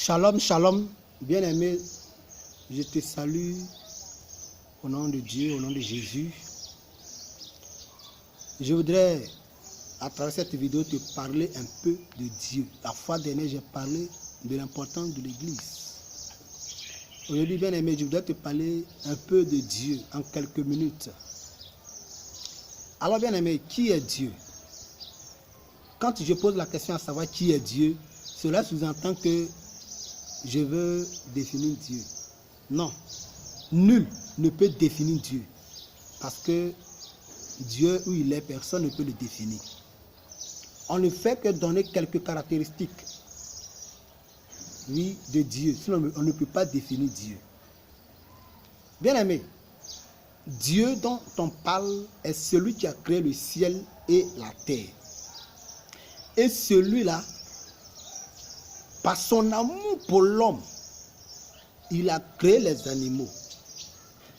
Shalom, shalom, bien-aimé, je te salue au nom de Dieu, au nom de Jésus. Je voudrais, à travers cette vidéo, te parler un peu de Dieu. La fois dernière, j'ai parlé de l'importance de l'Église. Aujourd'hui, bien-aimé, je voudrais te parler un peu de Dieu en quelques minutes. Alors, bien-aimé, qui est Dieu? Quand je pose la question à savoir qui est Dieu, cela sous-entend que je veux définir Dieu. Non, nul ne peut définir Dieu. Parce que Dieu, où il est, personne ne peut le définir. On ne fait que donner quelques caractéristiques, oui, de Dieu. Sinon, on ne peut pas définir Dieu. Bien-aimé, Dieu dont on parle est celui qui a créé le ciel et la terre. Et celui-là, par son amour pour l'homme, il a créé les animaux,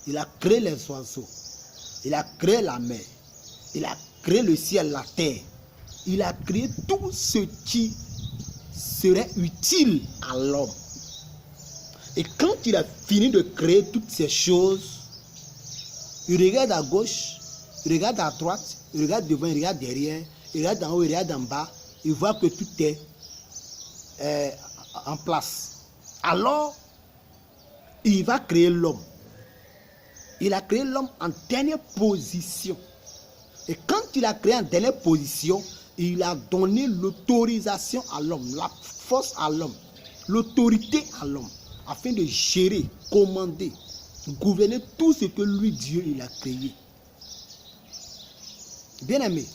il a créé les oiseaux, il a créé la mer, il a créé le ciel, la terre, il a créé tout ce qui serait utile à l'homme. Et quand il a fini de créer toutes ces choses, il regarde à gauche, il regarde à droite, il regarde devant, il regarde derrière, il regarde en haut, il regarde en bas, il voit que tout est en place. Alors, il va créer l'homme. Il a créé l'homme en dernière position. Et quand il a créé en dernière position, il a donné l'autorisation à l'homme, la force à l'homme, l'autorité à l'homme, afin de gérer, commander, gouverner tout ce que lui, Dieu, il a créé. Bien-aimé,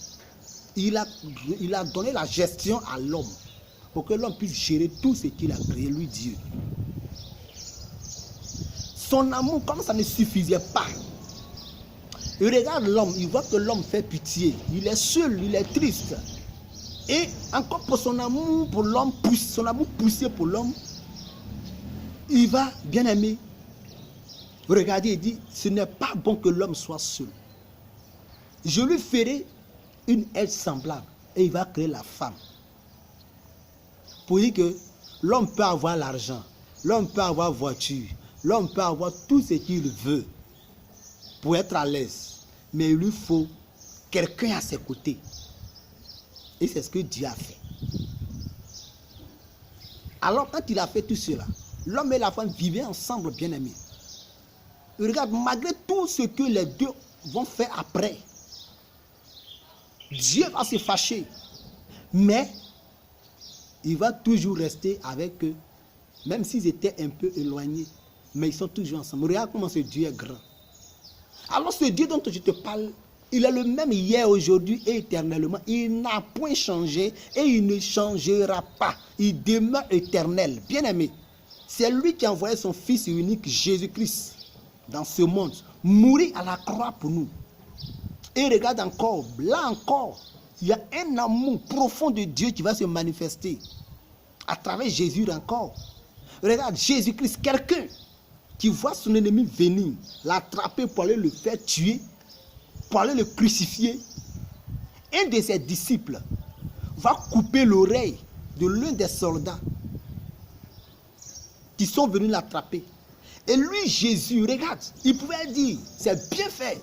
il a donné la gestion à l'homme pour que l'homme puisse gérer tout ce qu'il a créé, lui, Dieu. Son amour, comme ça ne suffisait pas, il regarde l'homme, il voit que l'homme fait pitié, il est seul, il est triste. Et encore pour son amour pour l'homme, son amour poussé pour l'homme, il va, bien aimé, regarder et dire, ce n'est pas bon que l'homme soit seul. Je lui ferai une aide semblable et il va créer la femme. Pour dire que l'homme peut avoir l'argent, l'homme peut avoir voiture, l'homme peut avoir tout ce qu'il veut pour être à l'aise. Mais il lui faut quelqu'un à ses côtés. Et c'est ce que Dieu a fait. Alors quand il a fait tout cela, l'homme et la femme vivaient ensemble, bien aimés. Regarde, malgré tout ce que les deux vont faire après, Dieu va se fâcher. Mais il va toujours rester avec eux, même s'ils étaient un peu éloignés. Mais ils sont toujours ensemble. Regarde comment ce Dieu est grand. Alors ce Dieu dont je te parle, il est le même hier, aujourd'hui et éternellement. Il n'a point changé et il ne changera pas. Il demeure éternel. Bien-aimé, c'est lui qui a envoyé son Fils unique, Jésus-Christ, dans ce monde, mourir à la croix pour nous. Et regarde encore, là encore, il y a un amour profond de Dieu qui va se manifester à travers Jésus encore. Regarde, Jésus-Christ, quelqu'un qui voit son ennemi venir, l'attraper pour aller le faire tuer, pour aller le crucifier. Un de ses disciples va couper l'oreille de l'un des soldats qui sont venus l'attraper. Et lui, Jésus, regarde, il pouvait dire, c'est bien fait.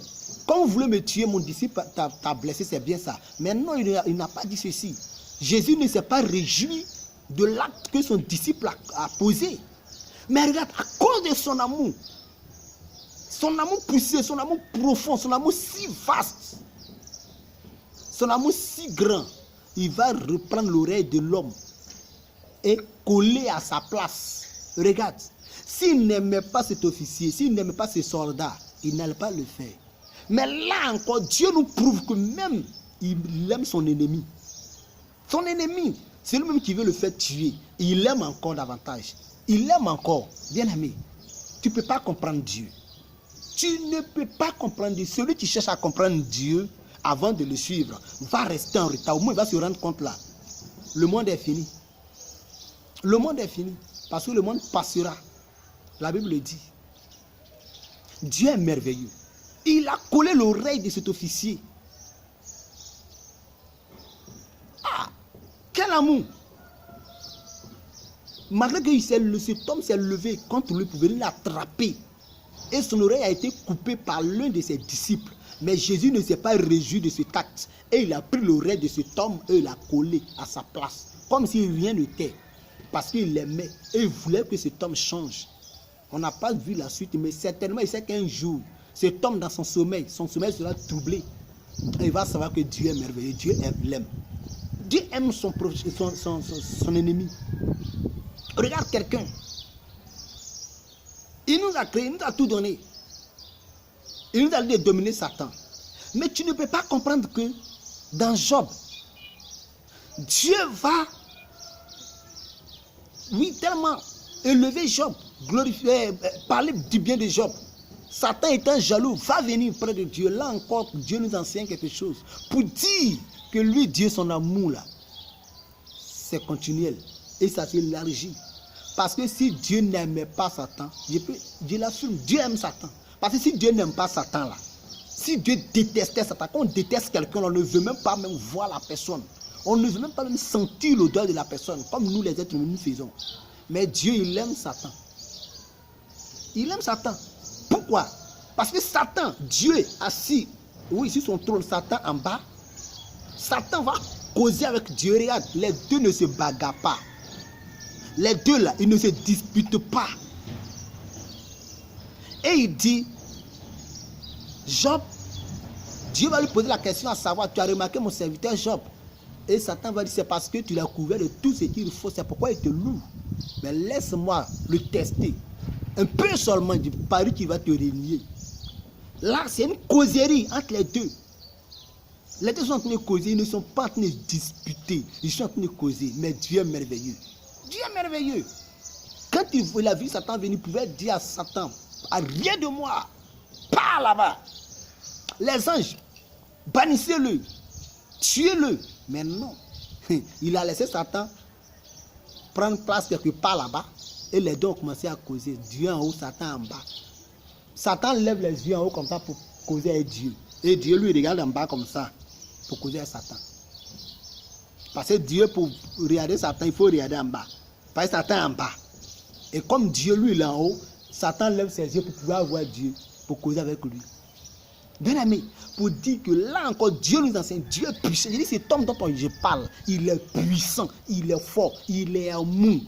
Quand vous voulez me tuer, mon disciple t'a blessé, c'est bien ça. Mais non, il n'a pas dit ceci. Jésus ne s'est pas réjoui de l'acte que son disciple a posé. Mais regarde, à cause de son amour poussé, son amour profond, son amour si vaste, son amour si grand, il va reprendre l'oreille de l'homme et coller à sa place. Regarde, s'il n'aimait pas cet officier, s'il n'aimait pas ce soldat, il n'allait pas le faire. Mais là encore, Dieu nous prouve que même il aime son ennemi. Son ennemi, c'est lui-même qui veut le faire tuer. Il l'aime encore davantage. Il l'aime encore. Bien-aimé, tu ne peux pas comprendre Dieu. Tu ne peux pas comprendre Dieu. Celui qui cherche à comprendre Dieu avant de le suivre va rester en retard. Au moins, il va se rendre compte là. Le monde est fini. Le monde est fini. Parce que le monde passera. La Bible le dit. Dieu est merveilleux. Il a collé l'oreille de cet officier. Ah, quel amour! Malgré que cet homme s'est levé contre lui pour venir l'attraper. Et son oreille a été coupée par l'un de ses disciples. Mais Jésus ne s'est pas réjoui de cet acte. Et il a pris l'oreille de cet homme et il l'a collé à sa place. Comme si rien n'était. Parce qu'il l'aimait. Et il voulait que cet homme change. On n'a pas vu la suite. Mais certainement, il sait qu'un jour, cet homme dans son sommeil sera troublé. Et il va savoir que Dieu est merveilleux. Dieu l'aime. Dieu aime son ennemi. Regarde quelqu'un. Il nous a créé, il nous a tout donné. Il nous a dit de dominer Satan. Mais tu ne peux pas comprendre que dans Job, Dieu va, oui, tellement élever Job, glorifier, parler du bien de Job. Satan étant jaloux, va venir près de Dieu. Là encore, Dieu nous enseigne quelque chose. Pour dire que lui, Dieu, son amour là, c'est continuel. Et ça s'élargit. Parce que si Dieu n'aimait pas Satan, Dieu l'assume, Dieu aime Satan. Parce que si Dieu n'aime pas Satan là, si Dieu détestait Satan, quand on déteste quelqu'un, on ne veut même pas même voir la personne. On ne veut même pas même sentir l'odeur de la personne, comme nous les êtres humains nous faisons. Mais Dieu, il aime Satan. Il aime Satan. Pourquoi? Parce que Satan, Dieu assis, oui, sur son trône, Satan en bas. Satan va causer avec Dieu. Regarde, les deux ne se bagarrent pas. Les deux là, ils ne se disputent pas. Et il dit, Job, Dieu va lui poser la question à savoir, tu as remarqué mon serviteur Job? Et Satan va dire, c'est parce que tu l'as couvert de tout ce qu'il faut, c'est pourquoi il te loue. Mais laisse-moi le tester. Un peu seulement du pari qui va te régner. Là, c'est une causerie entre les deux. Les deux sont en train de causer, ils ne sont pas en train de disputer. Ils sont en train de causer. Mais Dieu est merveilleux. Dieu est merveilleux. Quand il a vu Satan venir, il pouvait dire à Satan, rien de moi, pars là-bas. Les anges, bannissez-le, tuez-le. Mais non, il a laissé Satan prendre place quelque part là-bas. Et les deux ont commencé à causer. Dieu en haut, Satan en bas. Satan lève les yeux en haut comme ça pour causer avec Dieu. Et Dieu lui regarde en bas comme ça pour causer avec Satan. Parce que Dieu, pour regarder Satan, il faut regarder en bas. Parce que Satan est en bas. Et comme Dieu, lui, il est en haut, Satan lève ses yeux pour pouvoir voir Dieu, pour causer avec lui. Bien aimé, pour dire que là encore, Dieu nous enseigne, Dieu est puissant. Je dis, cet homme dont je parle, il est puissant, il est fort, il est amour.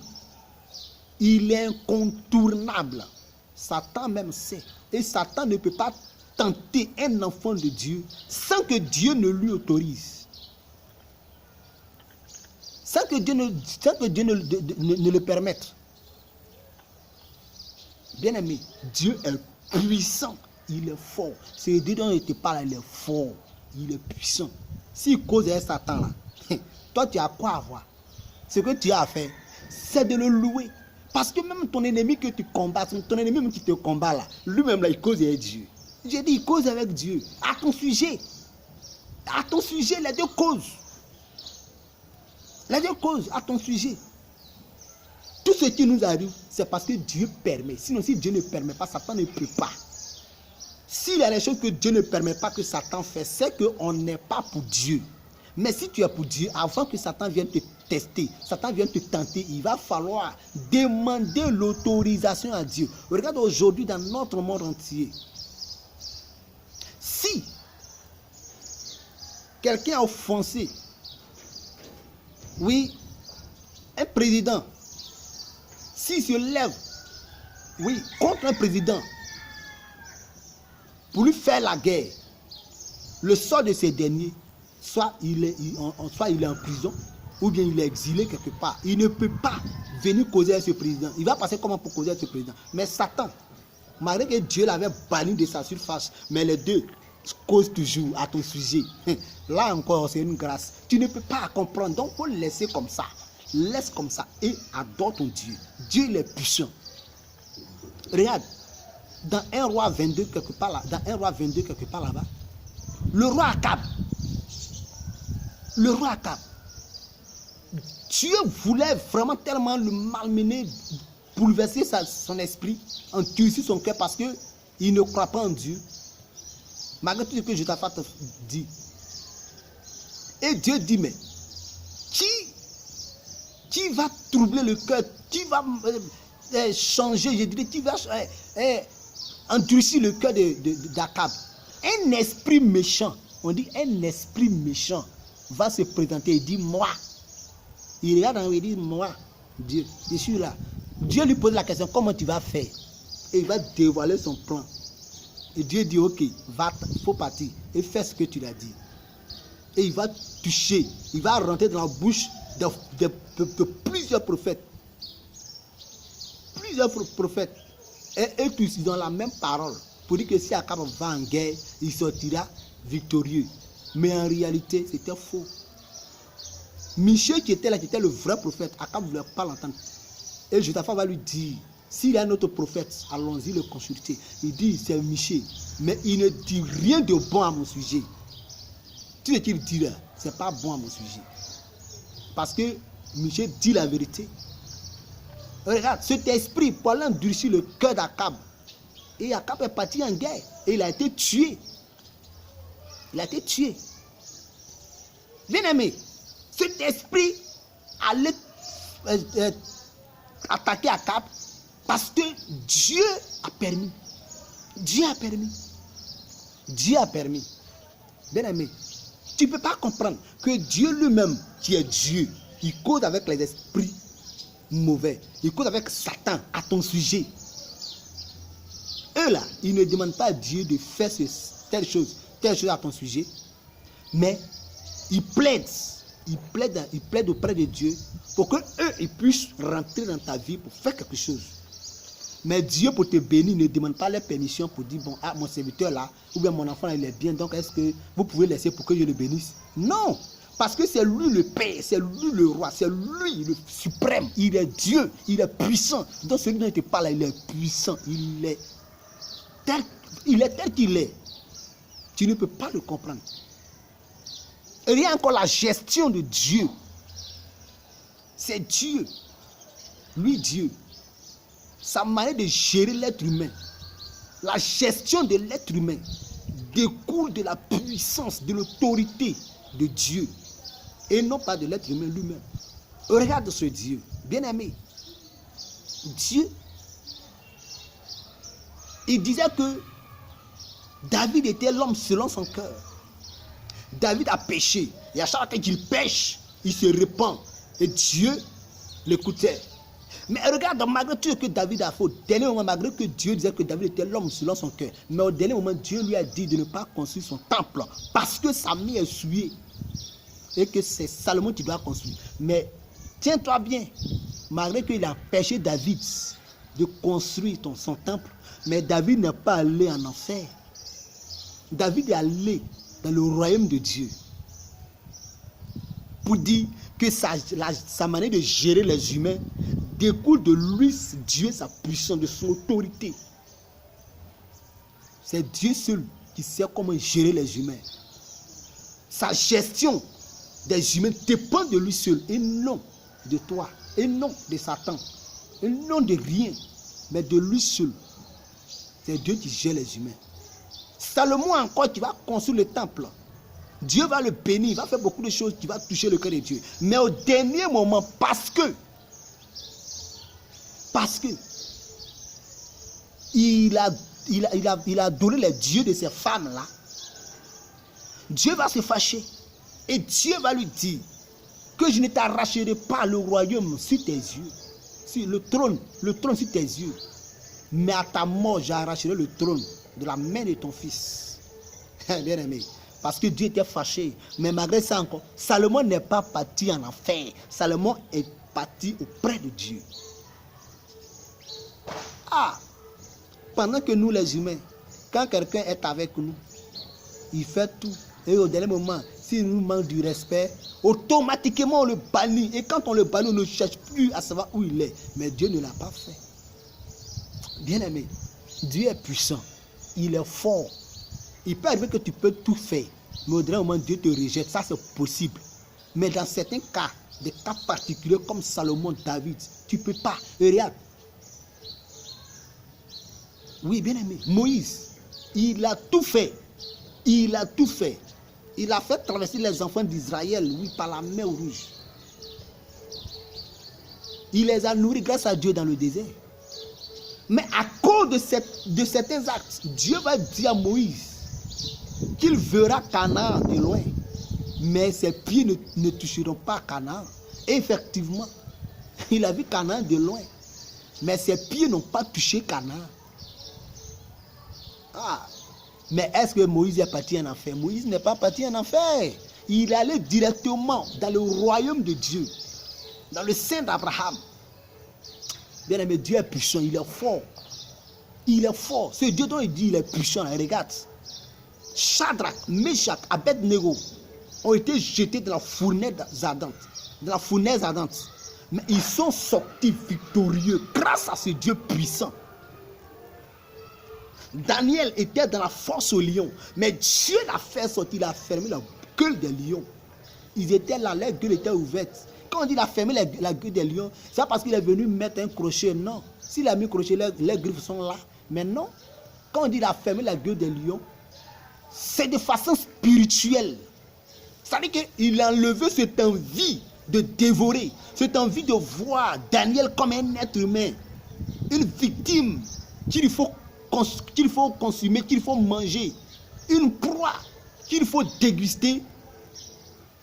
Il est incontournable. Satan même sait. Et Satan ne peut pas tenter un enfant de Dieu sans que Dieu ne lui autorise. Sans que Dieu ne le permette. Bien aimé, Dieu est puissant. Il est fort. C'est Dieu dont je te parle, il est fort. Il est puissant. S'il cause avec Satan là, toi tu as quoi à voir? Ce que tu as à faire, c'est de le louer. Parce que même ton ennemi que tu combats, ton ennemi même qui te combat là, lui-même là, il cause avec Dieu. J'ai dit, il cause avec Dieu. À ton sujet. À ton sujet, les deux causent. Les deux causent à ton sujet. Tout ce qui nous arrive, c'est parce que Dieu permet. Sinon, si Dieu ne permet pas, Satan ne peut pas. S'il y a des choses que Dieu ne permet pas que Satan fait, c'est qu'on n'est pas pour Dieu. Mais si tu es pour Dieu, avant que Satan vienne te tester, Satan vienne te tenter, il va falloir demander l'autorisation à Dieu. Regarde aujourd'hui dans notre monde entier. Si quelqu'un a offensé, oui, un président, s'il se lève, oui, contre un président, pour lui faire la guerre, le sort de ces derniers, soit il est en prison, ou bien il est exilé quelque part. Il ne peut pas venir causer avec ce président. Il va passer comment pour causer avec ce président? Mais Satan, malgré que Dieu l'avait banni de sa surface, mais les deux causent toujours à ton sujet. Là encore, c'est une grâce. Tu ne peux pas comprendre. Donc, il faut laisser comme ça. Laisse comme ça et adore ton Dieu. Dieu, il est puissant. Regarde, dans 1 roi 22 quelque part là, là-bas, le roi Akab, Dieu voulait vraiment tellement le malmener, bouleverser son esprit, endurcir son cœur parce qu'il ne croit pas en Dieu. Malgré tout ce que Josaphat dit. Et Dieu dit, mais qui va troubler le cœur, qui va changer, je dirais, qui va endurcir le cœur d'Akab. Un esprit méchant, on dit un esprit méchant va se présenter et dit moi. Il regarde en haut et dit moi, Dieu, je suis là. Dieu lui pose la question, comment tu vas faire? Et il va dévoiler son plan. Et Dieu dit ok, il faut partir et fais ce que tu l'as dit. Et il va toucher, il va rentrer dans la bouche de plusieurs prophètes. Plusieurs prophètes. Et tous, ils ont la même parole. Pour dire que si Akab va en guerre, il sortira victorieux. Mais en réalité, c'était faux. Michel qui était là, qui était le vrai prophète, Akab ne voulait pas l'entendre. Et Josaphat va lui dire, s'il y a un autre prophète, allons-y le consulter. Il dit, c'est Michel, mais il ne dit rien de bon à mon sujet. Tout ce qu'il dit là, ce n'est pas bon à mon sujet. Parce que Michel dit la vérité. Regarde, cet esprit, pour endurcir le cœur d'Akab. Et Akab est parti en guerre. Et il a été tué. Il a été tué. Bien aimé, cet esprit allait attaquer Akab parce que Dieu a permis. Dieu a permis. Dieu a permis. Bien aimé, tu ne peux pas comprendre que Dieu lui-même, qui est Dieu, il cause avec les esprits mauvais. Il cause avec Satan à ton sujet. Eux là, ils ne demandent pas à Dieu de faire telle chose à ton sujet, mais ils plaident auprès de Dieu pour que eux ils puissent rentrer dans ta vie pour faire quelque chose. Mais Dieu pour te bénir ne demande pas la permission pour dire bon, mon serviteur là, ou bien mon enfant là, il est bien, donc est-ce que vous pouvez laisser pour que je le bénisse? Non, parce que c'est lui le Père, c'est lui le roi, c'est lui le suprême, il est Dieu, il est puissant. Donc celui dont il te parle là, il est puissant, il est tel qu'il est. Tu ne peux pas le comprendre. Et rien encore la gestion de Dieu. C'est Dieu. Lui, Dieu. Sa manière de gérer l'être humain. La gestion de l'être humain découle de la puissance, de l'autorité de Dieu. Et non pas de l'être humain lui-même. Regarde ce Dieu. Bien-aimé. Dieu. Il disait que David était l'homme selon son cœur. David a péché. Et à chaque fois qu'il pêche, il se répand. Et Dieu l'écoutait. Mais regarde, malgré tout ce que David a fait, au dernier moment, malgré que Dieu disait que David était l'homme selon son cœur, mais au dernier moment, Dieu lui a dit de ne pas construire son temple parce que sa main est souillée. Et que c'est Salomon qui doit construire. Mais tiens-toi bien, malgré qu'il a péché David de construire son temple, mais David n'est pas allé en enfer. David est allé dans le royaume de Dieu pour dire que sa manière de gérer les humains découle de lui, Dieu, sa puissance, de son autorité. C'est Dieu seul qui sait comment gérer les humains. Sa gestion des humains dépend de lui seul et non de toi, et non de Satan, et non de rien, mais de lui seul. C'est Dieu qui gère les humains. Salomon encore qui va construire le temple. Dieu va le bénir, il va faire beaucoup de choses qui vont toucher le cœur de Dieu. Mais au dernier moment, parce que il a donné les dieux de ces femmes-là, Dieu va se fâcher. Et Dieu va lui dire que je ne t'arracherai pas le royaume sur tes yeux. Sur le trône sur tes yeux. Mais à ta mort, j'arracherai le trône de la main de ton fils. Bien aimé. Parce que Dieu était fâché. Mais malgré ça encore, Salomon n'est pas parti en enfer. Salomon est parti auprès de Dieu. Pendant que nous les humains, quand quelqu'un est avec nous, il fait tout. Et au dernier moment, s'il nous manque du respect, automatiquement on le bannit. Et quand on le bannit, on ne cherche plus à savoir où il est. Mais Dieu ne l'a pas fait. Bien aimé, Dieu est puissant. Il est fort. Il peut arriver que tu peux tout faire. Mais au dernier moment, Dieu te rejette. Ça, c'est possible. Mais dans certains cas, des cas particuliers comme Salomon, David, tu ne peux pas. Et regarde. Oui, bien aimé. Moïse, il a tout fait. Il a tout fait. Il a fait traverser les enfants d'Israël, oui, par la mer Rouge. Il les a nourris grâce à Dieu dans le désert. Mais à cause de certains actes, Dieu va dire à Moïse qu'il verra Canaan de loin. Mais ses pieds ne toucheront pas Canaan. Et effectivement, il a vu Canaan de loin. Mais ses pieds n'ont pas touché Canaan. Ah, mais est-ce que Moïse est parti en enfer? Moïse n'est pas parti en enfer. Il est allé directement dans le royaume de Dieu, dans le sein d'Abraham. Bien aimé, Dieu est puissant, il est fort. Il est fort. Ce Dieu dont il dit il est puissant, regarde. Shadrach, Meshach, Abednego ont été jetés dans la fournaise ardente. Mais ils sont sortis victorieux grâce à ce Dieu puissant. Daniel était dans la force au lion, mais Dieu l'a fait sortir, il a fermé la gueule des lions. Ils étaient là, leur gueule était ouverte. Quand on dit qu'il a fermé la gueule des lions, c'est pas parce qu'il est venu mettre un crochet, non. S'il a mis un crochet, les griffes sont là. Mais non, quand on dit qu'il a fermé la gueule des lions, c'est de façon spirituelle. C'est-à-dire qu'il a enlevé cette envie de dévorer, cette envie de voir Daniel comme un être humain, une victime qu'il faut consommer, qu'il faut manger, une proie qu'il faut déguster.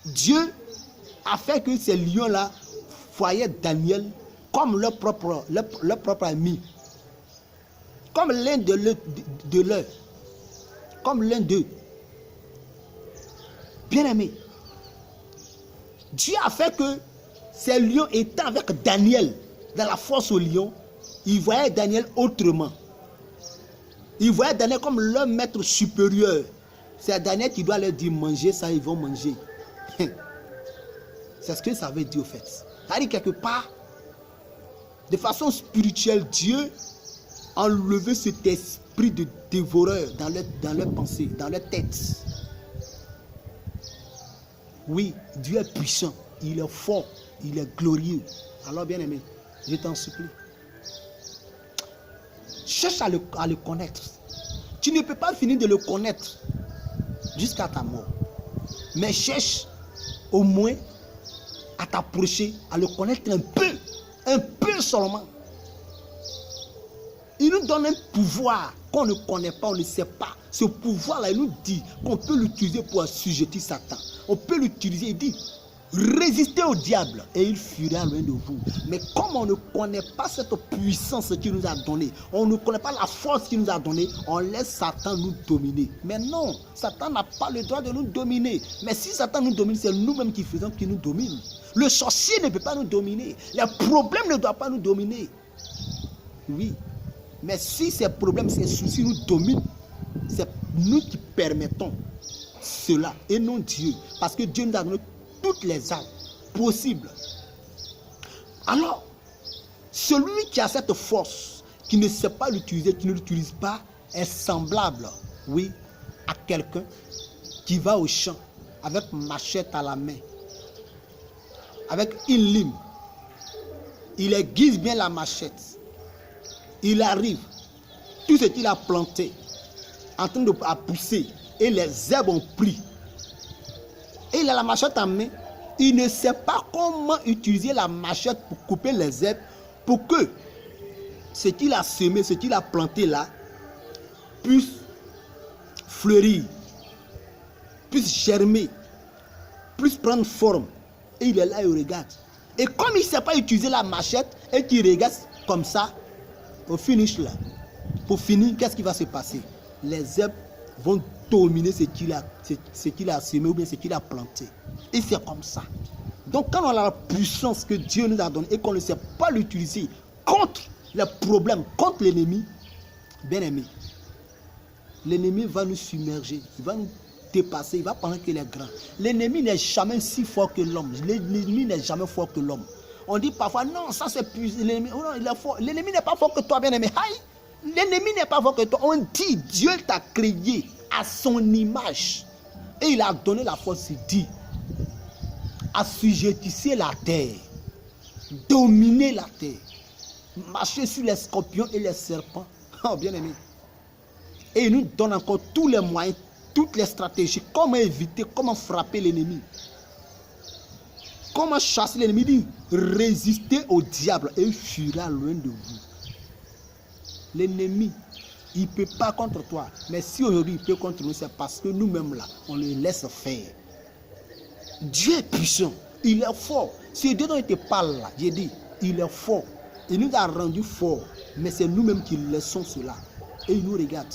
Dieu a fait que ces lions-là voyaient Daniel comme leur propre ami, comme l'un de leurs, comme l'un d'eux. Bien-aimé, Dieu a fait que ces lions étant avec Daniel dans la force aux lions, ils voyaient Daniel autrement. Ils voyaient Daniel comme leur maître supérieur. C'est Daniel qui doit leur dire manger, ça ils vont manger. C'est ce que ça veut dire au fait. C'est-à-dire quelque part, de façon spirituelle, Dieu a enlevé cet esprit de dévoreur dans leur pensée, dans leur tête. Oui, Dieu est puissant, il est fort, il est glorieux. Alors bien aimé, je t'en supplie. Cherche à le connaître. Tu ne peux pas finir de le connaître jusqu'à ta mort. Mais cherche au moins à t'approcher, à le connaître un peu seulement. Il nous donne un pouvoir qu'on ne connaît pas, on ne sait pas. Ce pouvoir-là, il nous dit qu'on peut l'utiliser pour assujettir Satan. On peut l'utiliser, il dit, résistez au diable et il fuira loin de vous. Mais comme on ne connaît pas cette puissance qu'il nous a donnée, on ne connaît pas la force qu'il nous a donnée, on laisse Satan nous dominer. Mais non, Satan n'a pas le droit de nous dominer. Mais si Satan nous domine, c'est nous-mêmes qui faisons qu'il nous domine. Le sorcier ne peut pas nous dominer. Les problèmes ne doivent pas nous dominer. Oui. Mais si ces problèmes, ces soucis nous dominent, c'est nous qui permettons cela et non Dieu. Parce que Dieu nous a donné toutes les armes possibles. Alors, celui qui a cette force, qui ne sait pas l'utiliser, qui ne l'utilise pas, est semblable, oui, à quelqu'un qui va au champ avec machette à la main, avec une lime. Il aiguise bien la machette. Il arrive, tout ce qu'il a planté, en train de pousser, et les herbes ont pris. Et il a la machette en main. Il ne sait pas comment utiliser la machette pour couper les herbes, pour que ce qu'il a semé, ce qu'il a planté là, puisse fleurir, puisse germer, puisse prendre forme. Et il est là, il regarde. Et comme il ne sait pas utiliser la machette, et qu'il regarde comme ça, au finish là, pour finir, qu'est-ce qui va se passer? Les herbes vont dominer ce qu'il a semé ou bien ce qu'il a planté. Et c'est comme ça. Donc quand on a la puissance que Dieu nous a donnée et qu'on ne sait pas l'utiliser contre les problèmes, contre l'ennemi, bien aimé, l'ennemi va nous submerger, il va nous dépasser, il va penser qu'il est grand. L'ennemi n'est jamais si fort que l'homme. L'ennemi n'est jamais fort que l'homme. On dit parfois, non, ça c'est plus... L'ennemi, oh non, il est fort. L'ennemi n'est pas fort que toi, bien aimé. L'ennemi n'est pas fort que toi. On dit, Dieu t'a créé à son image. Et il a donné la force, il dit, assujettissez la terre, dominer la terre, marcher sur les scorpions et les serpents. Oh, bien aimé. Et il nous donne encore tous les moyens, toutes les stratégies, comment éviter, comment frapper l'ennemi. Comment chasser l'ennemi? Dit, résistez au diable et il fuira loin de vous. L'ennemi, il ne peut pas contre toi. Mais si aujourd'hui il peut contre nous, c'est parce que nous-mêmes là, on le laisse faire. Dieu est puissant, il est fort. Si Dieu dont il te parle là, j'ai dit, il est fort. Il nous a rendu forts, mais c'est nous-mêmes qui laissons cela. Et il nous regarde.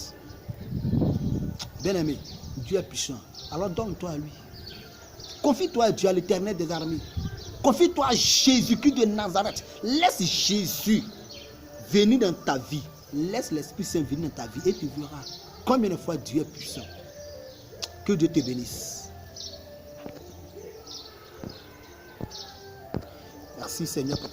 Bien-aimé, Dieu est puissant. Alors donne-toi à lui. Confie-toi à Dieu, à l'Éternel des armées. Confie-toi à Jésus-Christ de Nazareth. Laisse Jésus venir dans ta vie. Laisse l'Esprit Saint venir dans ta vie et tu verras combien de fois Dieu est puissant. Que Dieu te bénisse. Merci Seigneur.